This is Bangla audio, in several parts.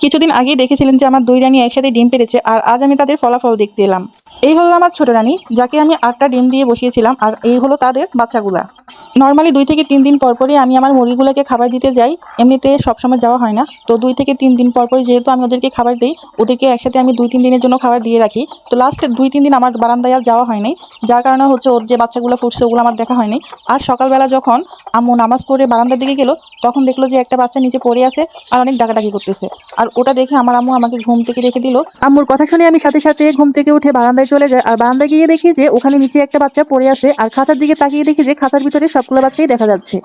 কিছুদিন আগেই দেখেছিলেন যে আমার 2 রানী একসাথে ডিম পেড়েছে, আর আজ আমি তাদের ফলাফল দেখতে এলাম। এই হলো আমার ছোট রানী, যাকে আমি 8টা ডিম দিয়ে বসিয়েছিলাম, আর এই হলো তাদের বাচ্চাগুলা। নর্মালি 2 থেকে 3 দিন পরপরই আমি আমার মুরগিগুলোকে খাবার দিতে যাই। এমনিতে সবসময় যাওয়া হয় না, তো 2 থেকে 3 দিন পরপরই যেহেতু আমি ওদেরকে খাবার দিই, ওদেরকে একসাথে আমি 2-3 দিনের জন্য খাবার দিয়ে রাখি। তো লাস্ট 2-3 দিন আমার বারান্দায় আর যাওয়া হয়নি, যার কারণে হচ্ছে ওর যে বাচ্চাগুলো ফুটছে ওগুলো আমার দেখা হয়নি। আর সকালবেলা যখন আম্মু নামাজ পড়ে বারান্দার দিকে গেল, তখন দেখলো যে একটা বাচ্চা নিচে পড়ে আছে আর অনেক ডাকাডাকি করতেছে। আর ওটা দেখে আমার আম্মু আমাকে ঘুম থেকে রেখে দিল। আম্মুর কথা শুনে আমি সাথে সাথে ঘুম থেকে উঠে বারান্দায় চলে যাই, আর বারান্দায় গিয়ে দেখি যে ওখানে নিচে একটা বাচ্চা পড়ে আছে, আর খাঁচার দিকে তাকিয়ে দেখি যে খাঁচার ভিতরে সবগুলো বাচ্চাই দেখা যাচ্ছে।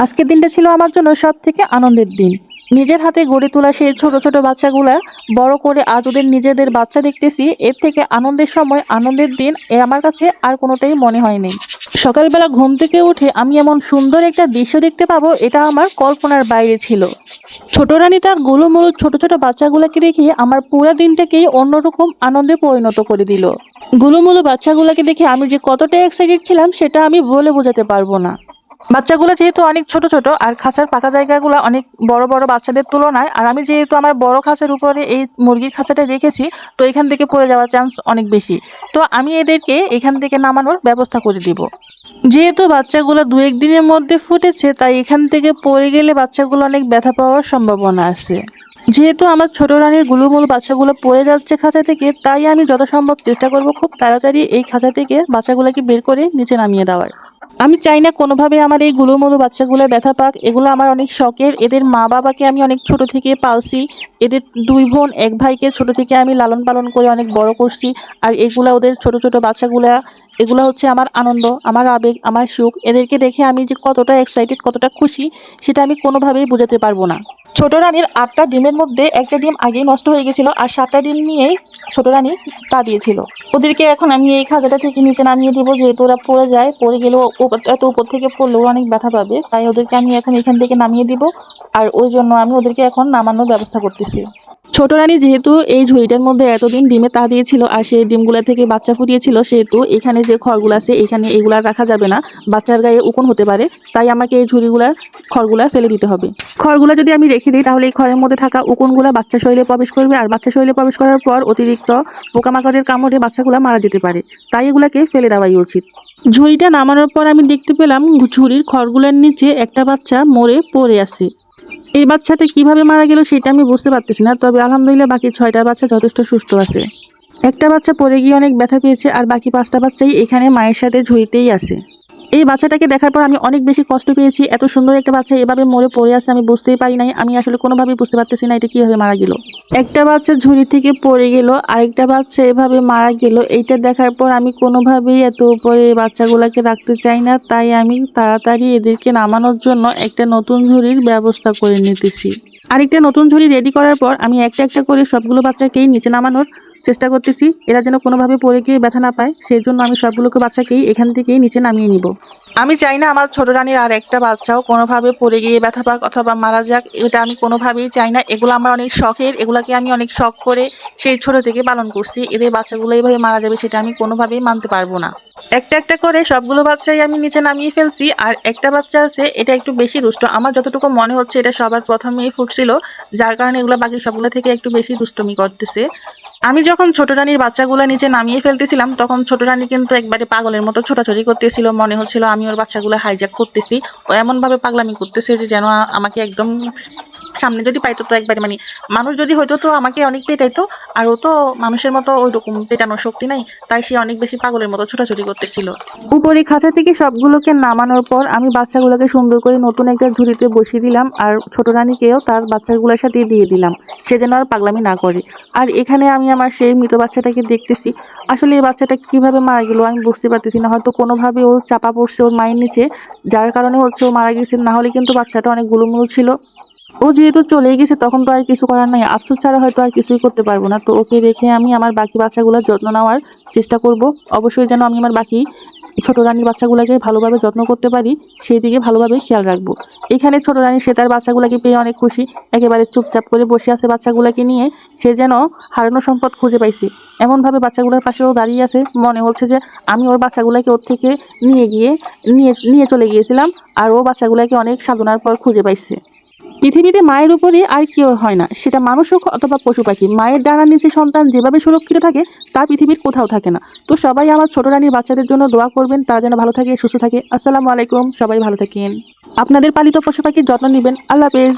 আজকের দিনটা ছিল আমার জন্য সব থেকে আনন্দের দিন। নিজের হাতে গড়ে তোলা সেই ছোট ছোট বাচ্চাগুলা বড় করে আজ ওদের নিজেদের বাচ্চা দেখতেছি, এর থেকে আনন্দের সময় আনন্দের দিন আমার কাছে আর কোনোটাই মনে হয়নি। সকালবেলা ঘুম থেকে উঠে আমি এমন সুন্দর একটা দৃশ্য দেখতে পাবো, এটা আমার কল্পনার বাইরে ছিল। ছোট রানী তার গোলুমোলু ছোট ছোট বাচ্চাগুলোকে দেখে আমার পুরো দিনটাকেই অন্যরকম আনন্দে পরিণত করে দিল। গোলুমোলু বাচ্চাগুলোকে দেখে আমি যে কতটা এক্সাইটেড ছিলাম সেটা আমি বলে বোঝাতে পারবো না। বাচ্চাগুলো যেহেতু অনেক ছোট ছোট, আর খাঁচার পাকা জায়গাগুলো অনেক বড় বড় বাচ্চাদের তুলনায়, আর আমি যেহেতু আমার বড় খাঁচার উপরে এই মুরগির খাঁচাটা রেখেছি, তো এখান থেকে পড়ে যাওয়ার চান্স অনেক বেশি। তো আমি এদেরকে এখান থেকে নামানোর ব্যবস্থা করে দিব। যেহেতু বাচ্চাগুলো 2-1 দিনের মধ্যে ফুটেছে, তাই এখান থেকে পড়ে গেলে বাচ্চাগুলো অনেক ব্যথা পাওয়ার সম্ভাবনা আছে। যেহেতু আমার ছোট রানীর গুলুমুলু বাচ্চাগুলো পড়ে যাচ্ছে খাঁচা থেকে, তাই আমি যত সম্ভব চেষ্টা করব খুব তাড়াতাড়ি এই খাঁচা থেকে বাচ্চাগুলোকে বের করে নিচে নামিয়ে দেওয়ার। আমি চাই না কোনোভাবে আমার এই গুলুমুলু বাচ্চাগুলো ব্যথা পাক। এগুলো আমার অনেক শখের। এদের মা বাবাকে আমি অনেক ছোট থেকে পালছি। এদের 2 বোন 1 ভাইকে ছোট থেকে আমি লালন পালন করে অনেক বড় করছি। আর এগুলা ওদের ছোট ছোট বাচ্চাগুলা, এগুলো হচ্ছে আমার আনন্দ, আমার আবেগ, আমার সুখ। এদেরকে দেখে আমি যে কতটা এক্সাইটেড, কতটা খুশি, সেটা আমি কোনোভাবেই বোঝাতে পারবো না। ছোট রানীর 8টা ডিমের মধ্যে একটা ডিম আগেই নষ্ট হয়ে গেছিল, আর 7টা ডিম নিয়েই ছোট রানী তা দিয়েছিল। ওদেরকে এখন আমি এই খাঁচাটা থেকে নিচে নামিয়ে দিব, যেহেতু ওরা পড়ে যায়, পড়ে গেলেও এত উপর থেকে পড়লেও অনেক ব্যথা পাবে, তাই ওদেরকে আমি এখন এখান থেকে নামিয়ে দিব। আর ওই জন্য আমি ওদেরকে এখন নামানোর ব্যবস্থা করতেছি। ছোট রানী যেহেতু এই ঝুড়িটার মধ্যে এতদিন ডিমে তা দিয়েছিল, আর সেই ডিমগুলা থেকে বাচ্চা ফুটিয়েছিল, সেহেতু এখানে যে খড়গুলো আছে এখানে এগুলা রাখা যাবে না, বাচ্চার গায়ে উকুন হতে পারে। তাই আমাকে এই ঝুড়িগুলার খড়গুলা ফেলে দিতে হবে। খড়গুলা যদি আমি রেখে দিই, তাহলে এই খড়ের মধ্যে থাকা উকুনগুলা বাচ্চা শরীরে প্রবেশ করবে, আর বাচ্চা শরীরে প্রবেশ করার পর অতিরিক্ত পোকামাকড়ের কামড়ে বাচ্চাগুলা মারা যেতে পারে। তাই এগুলাকে ফেলে দেওয়াই উচিত। ঝুড়িটা নামানোর পর আমি দেখতে পেলাম ঝুড়ির খড়গুলার নিচে একটা বাচ্চা মরে পড়ে আছে। এই বাচ্চাটা কিভাবে মারা গেল সেটা আমি বুঝতে পারতেছি না, তবে আলহামদুলিল্লাহ বাকি 6টা বাচ্চা যথেষ্ট সুস্থ আছে। একটা বাচ্চা পড়ে গিয়ে অনেক ব্যথা পেয়েছে, আর বাকি 5টা বাচ্চাই এখানে মায়ের সাথে ঝুড়িতেই আছে। এই বাচ্চাটাকে দেখার পর আমি অনেক বেশি কষ্ট পেয়েছি। এত সুন্দর একটা বাচ্চা এভাবে মরে পড়ে আছে আমি বুঝতেই পারি নাই। আমি আসলে কোনোভাবেই বুঝতে পারতেছি না এটা কিভাবে মারা গেল। একটা বাচ্চা ঝুড়ি থেকে পড়ে গেল, আরেকটা বাচ্চা এভাবে মারা গেল। এইটা দেখার পর আমি কোনোভাবেই এত উপরে বাচ্চাগুলোকে রাখতে চাই না, তাই আমি তাড়াতাড়ি এদেরকে নামানোর জন্য একটা নতুন ঝুড়ির ব্যবস্থা করে নিতেছি। আরেকটা নতুন ঝুড়ি রেডি করার পর আমি একটা একটা করে সবগুলো বাচ্চাকেই নিচে নামানোর চেষ্টা করতেছি। এরা যেন কোনোভাবে পড়ে গিয়ে ব্যথা না পায়, সেই জন্য আমি সবগুলোকে বাচ্চাকেই এখান থেকেই নিচে নামিয়ে নিব। আমি চাই না আমার ছোট রানীর আর একটা বাচ্চাও কোনোভাবে পড়ে গিয়ে ব্যথা পাক অথবা মারা যাক, এটা আমি কোনোভাবেই চাই না। এগুলো আমার অনেক শখের, এগুলাকে আমি অনেক শখ করে সেই ছোট থেকে পালন করছি। এদের বাচ্চাগুলো এইভাবে মারা যাবে সেটা আমি কোনোভাবেই মানতে পারবো না। একটা একটা করে সবগুলো বাচ্চাই আমি নিচে নামিয়ে ফেলছি, আর একটা বাচ্চা আছে এটা একটু বেশি দুষ্ট। আমার যতটুকু মনে হচ্ছে এটা সবার প্রথমেই ফুটছিল, যার কারণে এগুলো বাকি সবগুলো থেকে একটু বেশি দুষ্টমি করতেছে। আমি যখন ছোট রানীর বাচ্চাগুলো নিচে নামিয়ে ফেলতেছিলাম, তখন ছোট রানী কিন্তু একবারে পাগলের মতো ছোটাছুটি করতেছিল। মনে হচ্ছিল আমি ওর বাচ্চাগুলো হাইজ্যাক করতেছি। ও এমনভাবে পাগলামি করতেছে যে যেন আমাকে একদম সামনে যদি পাইতো, তো একবারে মানে মানুষ যদি হয়তো তো আমাকে অনেক পেটাইতো। আর ও তো মানুষের মতো ওই রকম পেটানোর শক্তি নাই, তাই সে অনেক বেশি পাগলের মতো ছোটাছুটি করতেছিল। উপরে খাঁচা থেকে সবগুলোকে নামানোর পর আমি বাচ্চাগুলোকে সুন্দর করে নতুন একটা ঝুড়িতে বসিয়ে দিলাম, আর ছোট রানীকেও তার বাচ্চাগুলোর সাথে দিয়ে দিলাম, সে যেন আর পাগলামি না করে। আর এখানে আমি আমার সেই মৃত বাচ্চাটাকে দেখতেছি। আসলে এই বাচ্চাটা কিভাবে মারা গেল আমি বুঝতে পারতেছি না। হয়তো কোনোভাবে ও চাপা পড়ছে ওর মায়ের নিচে, যার কারণে হচ্ছে ও মারা গেছে। না হলে কিন্তু বাচ্চাটা অনেক গুলুমুলু ছিল। ও যেহেতু চলেই গেছে, তখন তো আর কিছু করার নাই। আফসোস ছাড়া হয়তো আর কিছুই করতে পারবো না। তো ওকে রেখে আমি আমার বাকি বাচ্চাগুলোর যত্ন নেওয়ার চেষ্টা করব। অবশ্যই যেন আমি আমার বাকি ছোট রানীর বাচ্চাগুলোকে ভালোভাবে যত্ন করতে পারি, সেই দিকে ভালোভাবে খেয়াল রাখবো। এখানে ছোট রানী সে তার বাচ্চাগুলোকে পেয়ে অনেক খুশি, একেবারে চুপচাপ করে বসে আছে বাচ্চাগুলোকে নিয়ে। সে যেন হারানো সম্পদ খুঁজে পাইছে এমনভাবে বাচ্চাগুলোর পাশেও দাঁড়িয়ে আছে। মনে হচ্ছে যে আমি ওর বাচ্চাগুলোকে ওর থেকে নিয়ে চলে গিয়েছিলাম, আর ও বাচ্চাগুলোকে অনেক সাধনার পর খুঁজে পাইছে। পৃথিবীতে মায়ের উপরে আর কেউ হয় না, সেটা মানুষ হোক অথবা পশু পাখি। মায়ের ডানার নিচে সন্তান যেভাবে সুরক্ষিত থাকে তা পৃথিবীর কোথাও থাকে না। তো সবাই আমার ছোট রানীর বাচ্চাদের জন্য দোয়া করবেন, তারা যেন ভালো থাকে, সুস্থ থাকে। আসসালামু আলাইকুম, সবাই ভালো থাকেন। আপনাদের পালিত পশু পাখির যত্ন নেবেন। আল্লাহ হাফেজ।